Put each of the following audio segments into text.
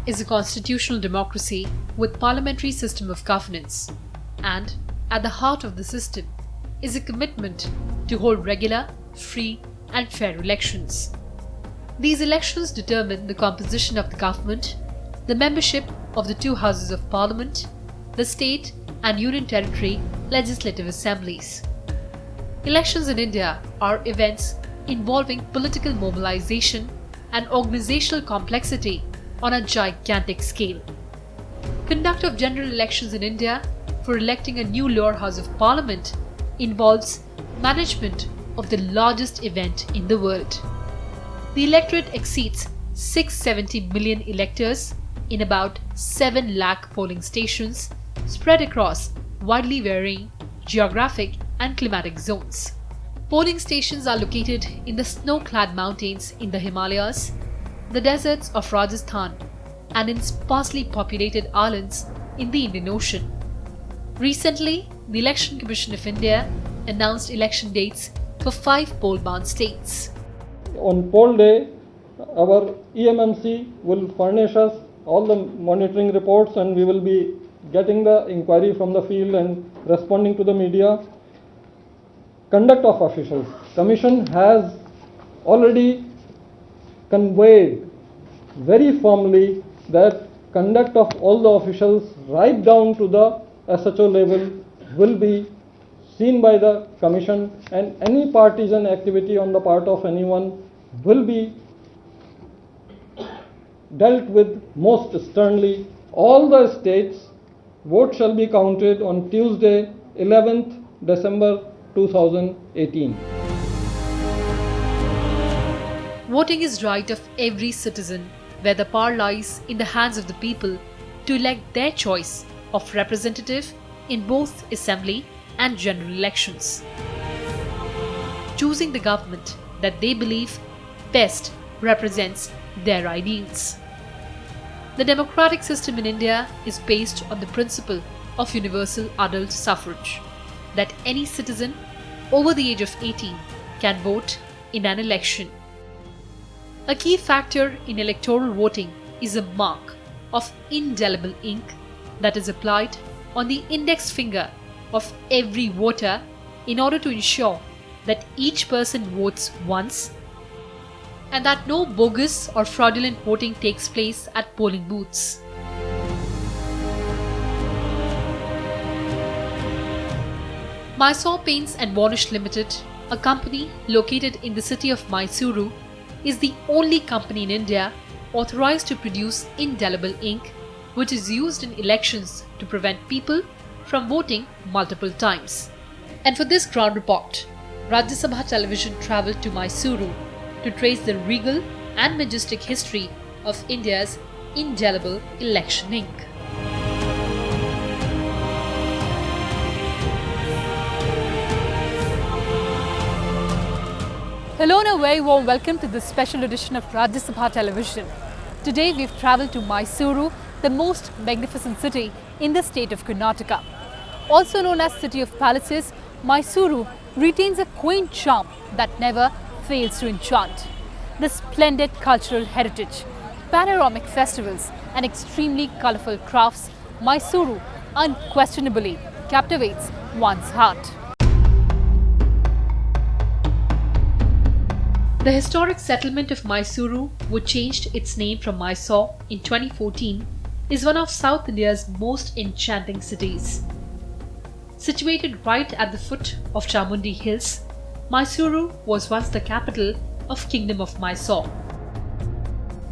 is a constitutional democracy with parliamentary system of governance, and at the heart of the system is a commitment to hold regular, free and fair elections. These elections determine the composition of the government, the membership of the two houses of parliament, the state and union territory legislative assemblies. Elections in India are events involving political mobilization and organizational complexity on a gigantic scale. Conduct of general elections in India for electing a new lower house of parliament involves management of the largest event in the world. The electorate exceeds 670 million electors in about 7 lakh polling stations spread across widely varying geographic and climatic zones. Polling stations are located in the snow-clad mountains in the Himalayas, the deserts of Rajasthan, and in sparsely populated islands in the Indian Ocean. Recently, the Election Commission of India announced election dates for 5 poll-bound states. On poll day, our EMMC will furnish us all the monitoring reports, and we will be getting the inquiry from the field and responding to the media. Conduct of officials. Commission has already conveyed very firmly that conduct of all the officials right down to the SHO level will be seen by the Commission, and any partisan activity on the part of anyone will be dealt with most sternly. All the states votes shall be counted on Tuesday, 11th December 2018. Voting is right of every citizen, where the power lies in the hands of the people to elect their choice of representative in both assembly and general elections, choosing the government that they believe best represents their ideals. The democratic system in India is based on the principle of universal adult suffrage, that any citizen over the age of 18 can vote in an election. A key factor in electoral voting is a mark of indelible ink that is applied on the index finger of every voter in order to ensure that each person votes once and that no bogus or fraudulent voting takes place at polling booths. Mysore Paints and Varnish Limited, a company located in the city of Mysore, is the only company in India authorized to produce indelible ink, which is used in elections to prevent people from voting multiple times. And for this ground report, Rajya Sabha television travelled to Mysore to trace the regal and majestic history of India's indelible election ink. Hello and a very warm welcome to this special edition of Rajya Sabha television. Today we've travelled to Mysore, the most magnificent city in the state of Karnataka. Also known as City of Palaces, Mysore retains a quaint charm that never fails to enchant. The splendid cultural heritage, panoramic festivals and extremely colourful crafts, Mysore unquestionably captivates one's heart. The historic settlement of Mysore, which changed its name from Mysore in 2014, is one of South India's most enchanting cities. Situated right at the foot of Chamundi Hills, Mysore was once the capital of Kingdom of Mysore.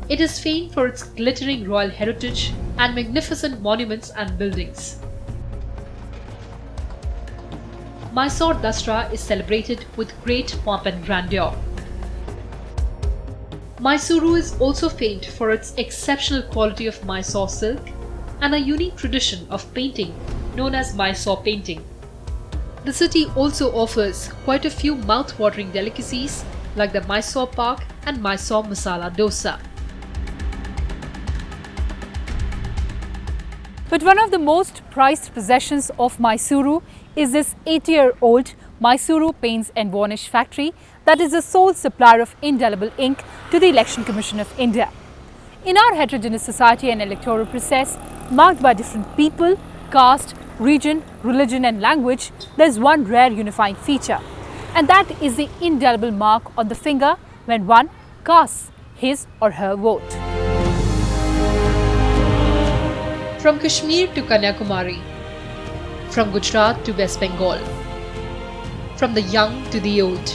It is famed for its glittering royal heritage and magnificent monuments and buildings. Mysore Dasra is celebrated with great pomp and grandeur. Mysore is also famed for its exceptional quality of Mysore silk and a unique tradition of painting known as Mysore painting. The city also offers quite a few mouth-watering delicacies like the Mysore Pak and Mysore Masala Dosa. But one of the most prized possessions of Mysore is this 80-year-old Mysore Paints and Varnish factory that is the sole supplier of indelible ink to the Election Commission of India. In our heterogeneous society and electoral process, marked by different people, caste, region, religion and language, there is one rare unifying feature, and that is the indelible mark on the finger when one casts his or her vote. From Kashmir to Kanyakumari, from Gujarat to West Bengal, from the young to the old,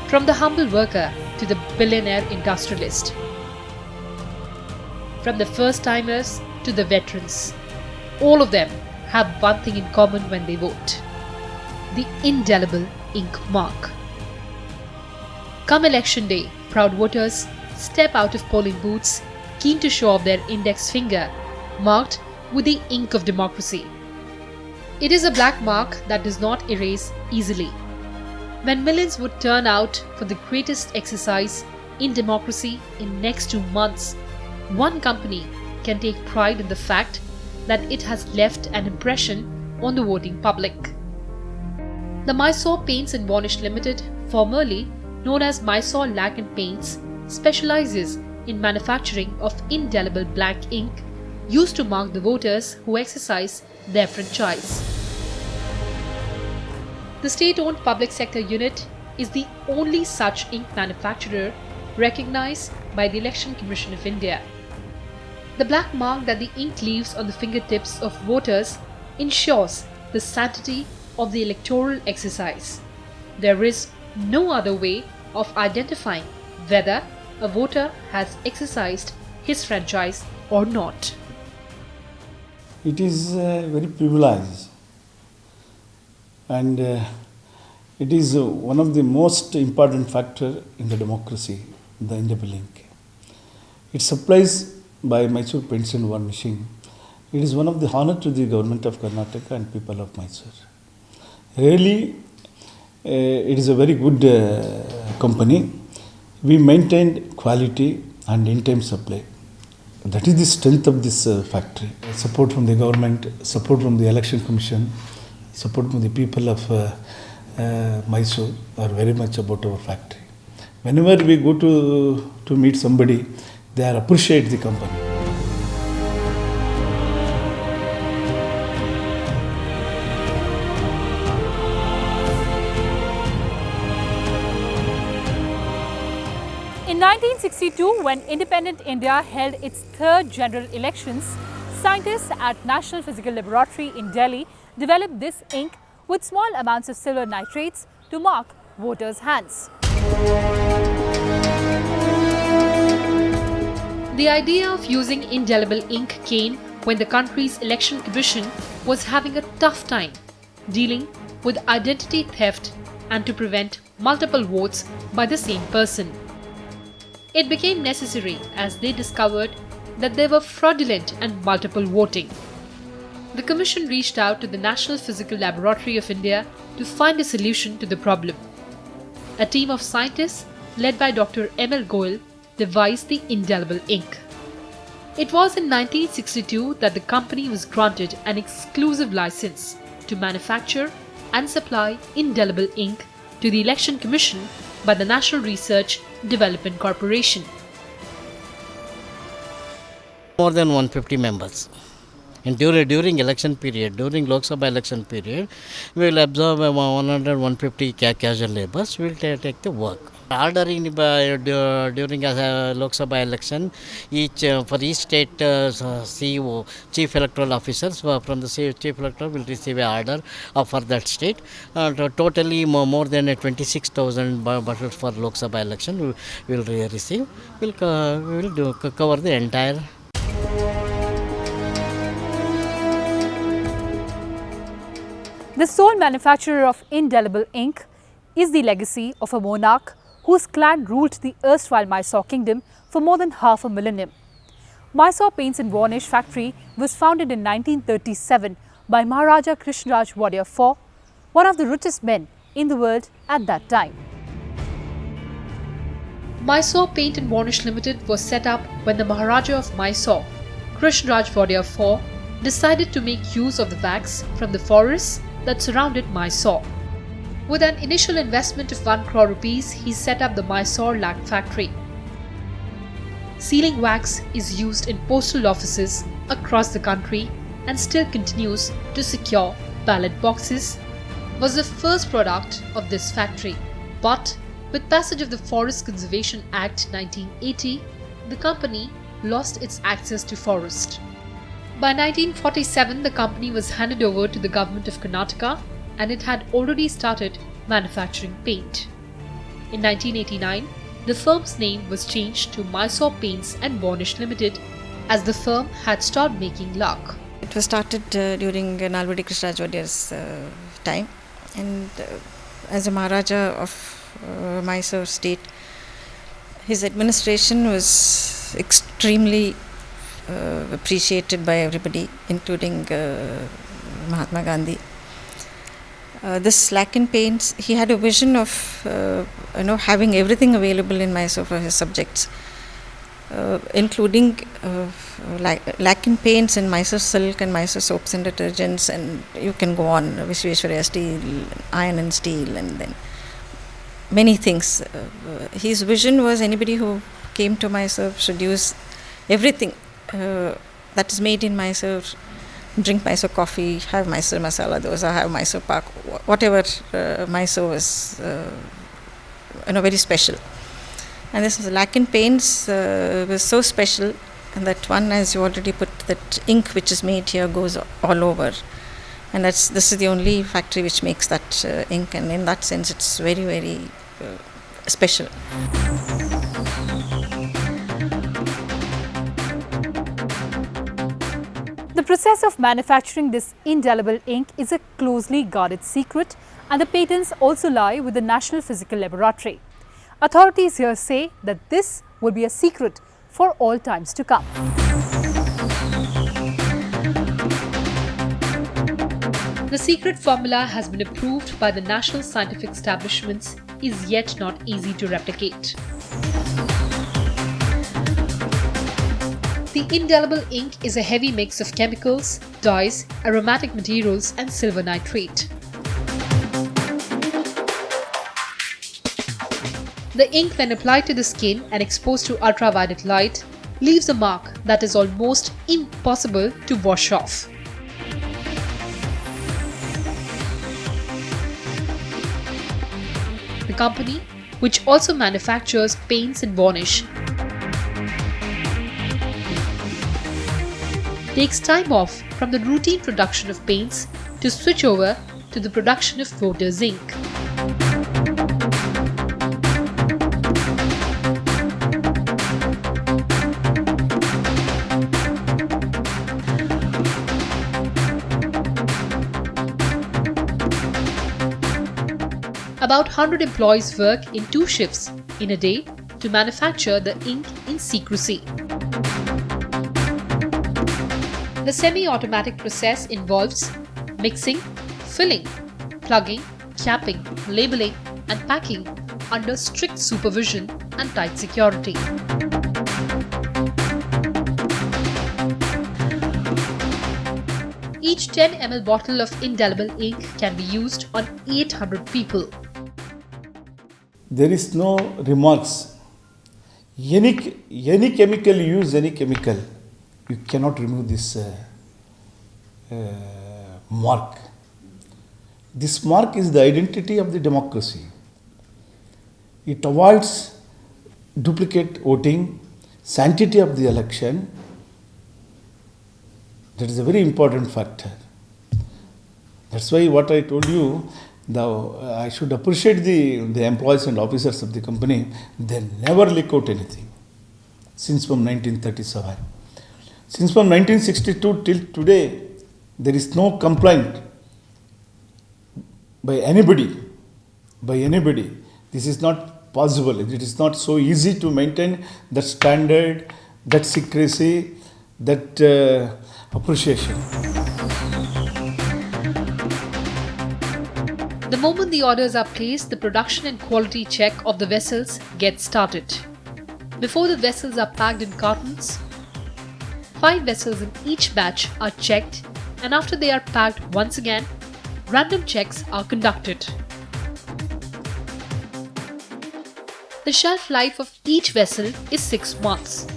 from the humble worker to the billionaire industrialist, from the first-timers to the veterans, all of them have one thing in common when they vote: the indelible ink mark. Come election day, proud voters step out of polling booths keen to show off their index finger marked with the ink of democracy. It is a black mark that does not erase easily. When millions would turn out for the greatest exercise in democracy in next 2 months, one company can take pride in the fact that it has left an impression on the voting public. The Mysore Paints and Varnish Limited, formerly known as Mysore Lac and Paints, specializes in manufacturing of indelible black ink used to mark the voters who exercise their franchise. The state-owned public sector unit is the only such ink manufacturer recognized by the Election Commission of India. The black mark that the ink leaves on the fingertips of voters ensures the sanctity of the electoral exercise. There is no other way of identifying whether a voter has exercised his franchise or not. It is very privileged, and it is one of the most important factor in the democracy, the indelible ink. Its supplies by Mysore Paints and Varnishing. It is one of the honor to the government of Karnataka and people of Mysore. Really, it is a very good company. We maintained quality and in-time supply. That is the strength of this factory. Support from the government, support from the Election Commission, support from the people of Mysore are very much about our factory. Whenever we go to meet somebody, they appreciate the company. In 1962, when independent India held its third general elections, scientists at National Physical Laboratory in Delhi developed this ink with small amounts of silver nitrates to mark voters' hands. The idea of using indelible ink came when the country's election commission was having a tough time dealing with identity theft and to prevent multiple votes by the same person. It became necessary as they discovered that there were fraudulent and multiple voting. The commission reached out to the National Physical Laboratory of India to find a solution to the problem. A team of scientists led by Dr. M.L. Goyal devised the indelible ink. It was in 1962 that the company was granted an exclusive license to manufacture and supply indelible ink to the Election Commission by the National Research Development Corporation. More than 150 members. And during election period, during Lok Sabha election period, we will absorb 150 casual laborers. We will take the work. Ordering during Lok Sabha election, for each state CEO, chief electoral officers from the chief electoral will receive an order for that state. Totally more than 26,000 buses for Lok Sabha election we will receive. We will cover the entire. The sole manufacturer of indelible ink is the legacy of a monarch whose clan ruled the erstwhile Mysore kingdom for more than half a millennium. Mysore Paints and Varnish factory was founded in 1937 by Maharaja Krishnaraj Wadiyar IV, one of the richest men in the world at that time. Mysore Paint and Varnish Limited was set up when the Maharaja of Mysore, Krishnaraj Wadiyar IV, decided to make use of the wax from the forests that surrounded Mysore. With an initial investment of 1 crore rupees, he set up the Mysore Lac factory. sealing wax is used in postal offices across the country and still continues to secure ballot boxes, was the first product of this factory. But with passage of the Forest Conservation Act 1980, the company lost its access to forest. By 1947, the company was handed over to the government of Karnataka and it had already started manufacturing paint. In 1989, the firm's name was changed to Mysore Paints and Varnish Limited as the firm had stopped making lac. It was started during Nalvadi Krishnaraj Wadiyar's time, and as a Maharaja of Mysore state, his administration was extremely appreciated by everybody, including Mahatma Gandhi. This lacquer paints, he had a vision of having everything available in Mysore for his subjects, including lacquer paints and Mysore silk and Mysore soaps and detergents, and you can go on, Visvesvaraya steel, iron and steel, and then many things. His vision was anybody who came to Mysore should use everything that is made in Mysore, drink Mysore coffee, have Mysore masala dosa, have Mysore pak, whatever Mysore was very special. And this lacquer paints was so special, and that one, as you already put, that ink which is made here goes all over, and this is the only factory which makes that ink, and in that sense it's very, very special. The process of manufacturing this indelible ink is a closely guarded secret, and the patents also lie with the National Physical Laboratory. Authorities here say that this will be a secret for all times to come. The secret formula has been approved by the national scientific establishments, is yet not easy to replicate. The indelible ink is a heavy mix of chemicals, dyes, aromatic materials and silver nitrate. The ink, when applied to the skin and exposed to ultraviolet light, leaves a mark that is almost impossible to wash off. The company, which also manufactures paints and varnish, takes time off from the routine production of paints to switch over to the production of voters' ink. About 100 employees work in 2 shifts in a day to manufacture the ink in secrecy. The semi-automatic process involves mixing, filling, plugging, capping, labeling and packing under strict supervision and tight security. Each 10 ml bottle of indelible ink can be used on 800 people. There is no remarks. Any chemical, use any chemical, you cannot remove this mark. This mark is the identity of the democracy. It avoids duplicate voting, sanctity of the election. That is a very important factor. That's why what I told you, I should appreciate the employees and officers of the company. They never leak out anything since from 1937. Since from 1962 till today, there is no complaint by anybody. This is not possible. It is not so easy to maintain that standard, that secrecy, that appreciation. The moment the orders are placed, the production and quality check of the vessels gets started. Before the vessels are packed in cartons, 5 vessels in each batch are checked, and after they are packed once again, random checks are conducted. The shelf life of each vessel is 6 months.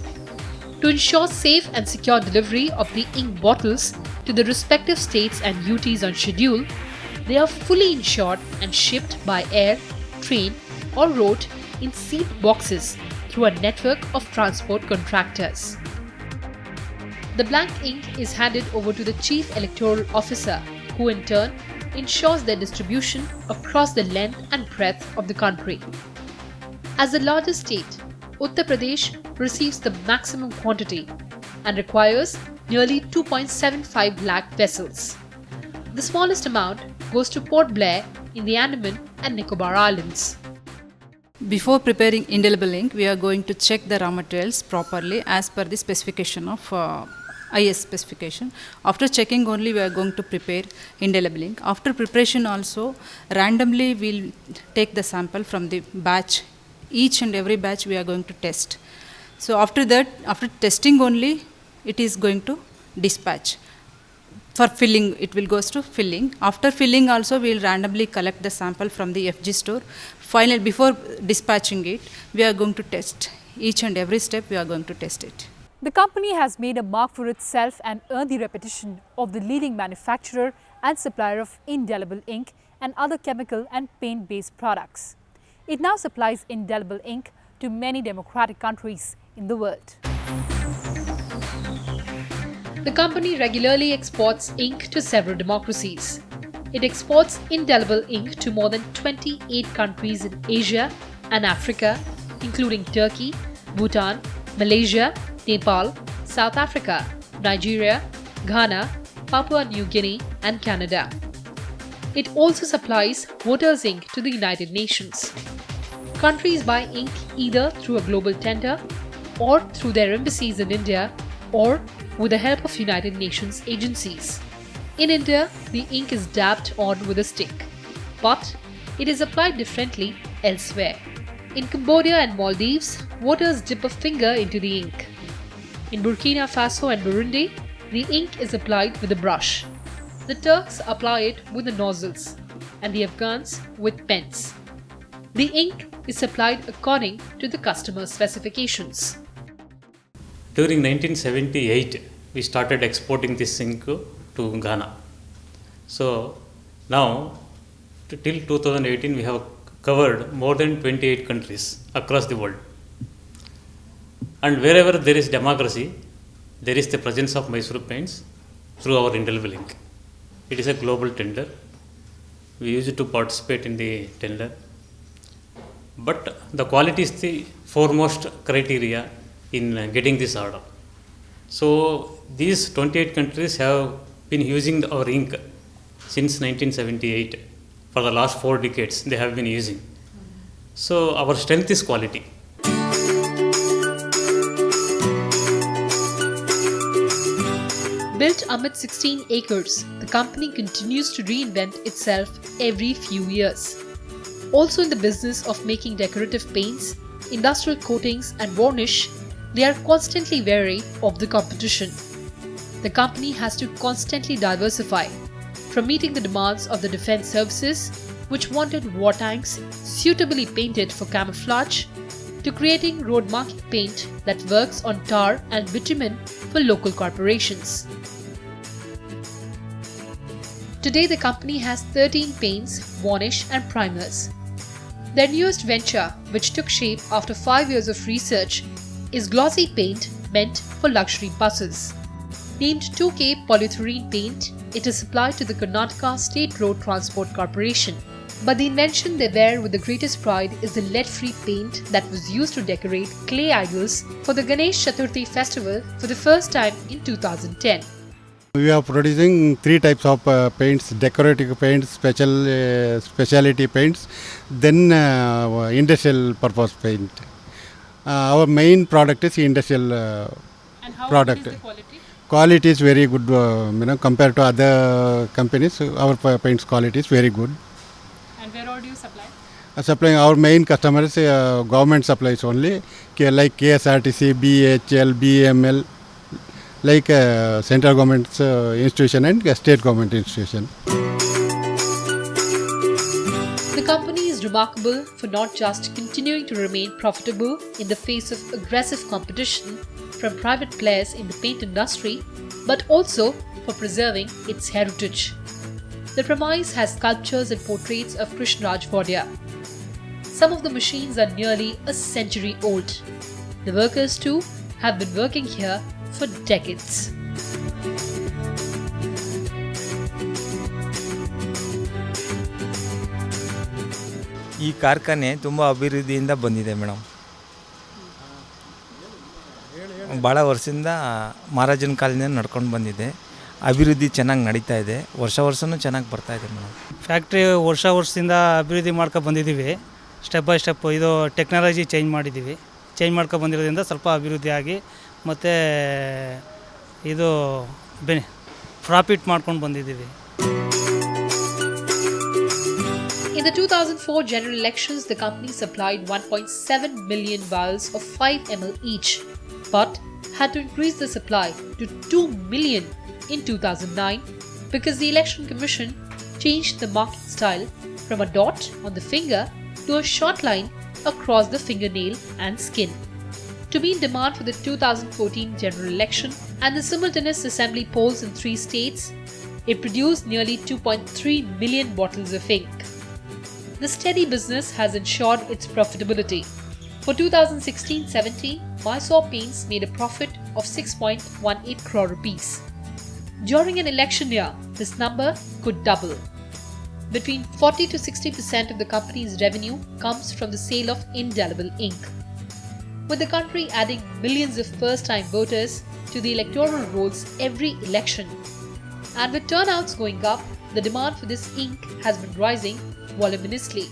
To ensure safe and secure delivery of the ink bottles to the respective states and UTs on schedule, they are fully insured and shipped by air, train or road in sealed boxes through a network of transport contractors. The blank ink is handed over to the Chief Electoral Officer, who in turn ensures their distribution across the length and breadth of the country. As the largest state, Uttar Pradesh receives the maximum quantity and requires nearly 2.75 lakh vessels. The smallest amount goes to Port Blair in the Andaman and Nicobar Islands. Before preparing indelible ink, we are going to check the raw materials properly as per the specification of IS specification. After checking only, we are going to prepare indelible ink. After preparation also, randomly we will take the sample from the batch. Each and every batch we are going to test. So after that, after testing only, it is going to dispatch. For filling, it will goes to filling. After filling also, we will randomly collect the sample from the FG store. Finally, before dispatching it, we are going to test. Each and every step we are going to test it. The company has made a mark for itself and earned the reputation of the leading manufacturer and supplier of indelible ink and other chemical and paint-based products. It now supplies indelible ink to many democratic countries in the world. The company regularly exports ink to several democracies. It exports indelible ink to more than 28 countries in Asia and Africa, including Turkey, Bhutan, Malaysia, Nepal, South Africa, Nigeria, Ghana, Papua New Guinea and Canada. It also supplies voters' ink to the United Nations. Countries buy ink either through a global tender or through their embassies in India or with the help of United Nations agencies. In India, the ink is dabbed on with a stick, but it is applied differently elsewhere. In Cambodia and Maldives, voters dip a finger into the ink. In Burkina Faso and Burundi, the ink is applied with a brush. The Turks apply it with the nozzles and the Afghans with pens. The ink is supplied according to the customer specifications. During 1978, we started exporting this ink to Ghana. So now, till 2018, we have covered more than 28 countries across the world. And wherever there is democracy, there is the presence of Mysore paints through our indelible ink. It is a global tender. We used to participate in the tender. But the quality is the foremost criteria in getting this order. So these 28 countries have been using our ink since 1978. For the last 4 decades, they have been using. So our strength is quality. Built amid 16 acres, the company continues to reinvent itself every few years. Also in the business of making decorative paints, industrial coatings and varnish, they are constantly wary of the competition. The company has to constantly diversify, from meeting the demands of the defense services, which wanted war tanks suitably painted for camouflage, to creating road marking paint that works on tar and bitumen for local corporations. Today the company has 13 paints, varnish and primers. Their newest venture, which took shape after 5 years of research, is glossy paint meant for luxury buses. Named 2K polyurethane paint, it is supplied to the Karnataka State Road Transport Corporation. But the invention they wear with the greatest pride is the lead-free paint that was used to decorate clay idols for the Ganesh Chaturthi festival for the first time in 2010. We are producing 3 types of paints: decorative paints, specialty paints, then industrial purpose paint. Our main product is industrial And how product. is the quality? Quality is very good, compared to other companies. Our paints quality is very good. And where all do you supply? Supplying our main customers, government supplies only, like KSRTC, BHL, BML, like central government institution and state government institution. The company is remarkable for not just continuing to remain profitable in the face of aggressive competition from private players in the paint industry, but also for preserving its heritage. The premise has sculptures and portraits of Krishnaraj Vaidya. Some of the machines are nearly a century old. The workers too have been working here for decades. ಈ ಕಾರ್ಖಾನೆ ತುಂಬ ಅಭಿವೃದ್ಧಿಯಿಂದ ಬಂದಿದೆ madam. ಭಾಳ ವರ್ಷದಿಂದ ಮಹಾರಾಜನ ಕಾಲದಿಂದ ನಡ್ಕೊಂಡು ಬಂದಿದೆ. ಅಭಿವೃದ್ಧಿ ಚೆನ್ನಾಗಿ ನಡೀತಾ ಇದೆ. ವರ್ಷನೂ ಚೆನ್ನಾಗಿ ಬರ್ತಾ ಇದೆ ಮೇಡಮ್. ಫ್ಯಾಕ್ಟ್ರಿ ವರ್ಷದಿಂದ ಅಭಿವೃದ್ಧಿ ಮಾಡ್ಕೊಂಡು ಬಂದಿದ್ದೀವಿ. ಸ್ಟೆಪ್ ಬೈ ಸ್ಟೆಪ್ ಇದು ಟೆಕ್ನಾಲಜಿ ಚೇಂಜ್ ಮಾಡಿದ್ದೀವಿ. ಚೇಂಜ್ ಮಾಡ್ಕೊಂಡು ಬಂದಿರೋದ್ರಿಂದ ಸ್ವಲ್ಪ ಅಭಿವೃದ್ಧಿ ಆಗಿ ಮತ್ತು ಇದು ಪ್ರಾಫಿಟ್ ಮಾಡ್ಕೊಂಡು ಬಂದಿದ್ದೀವಿ. In the 2004 general elections, the company supplied 1.7 million vials of 5 ml each, but had to increase the supply to 2 million in 2009 because the Election Commission changed the marking style from a dot on the finger to a short line across the fingernail and skin. To be in demand for the 2014 general election and the simultaneous assembly polls in 3 states, it produced nearly 2.3 million bottles of ink. The steady business has ensured its profitability. For 2016-17, Mysore Paints made a profit of 6.18 crore rupees. During an election year, this number could double. Between 40 to 60% of the company's revenue comes from the sale of indelible ink. With the country adding millions of first-time voters to the electoral rolls every election, and with turnouts going up, the demand for this ink has been rising voluminously.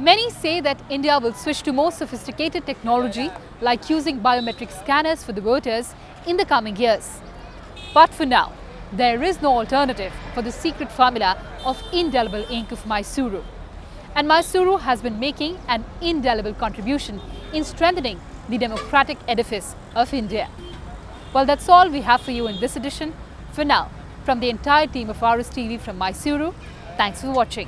Many say that India will switch to more sophisticated technology like using biometric scanners for the voters in the coming years. But for now, there is no alternative for the secret formula of indelible ink of Mysore. And Mysore has been making an indelible contribution in strengthening the democratic edifice of India. Well, that's all we have for you in this edition. For now, from the entire team of RSTV from Mysore, thanks for watching.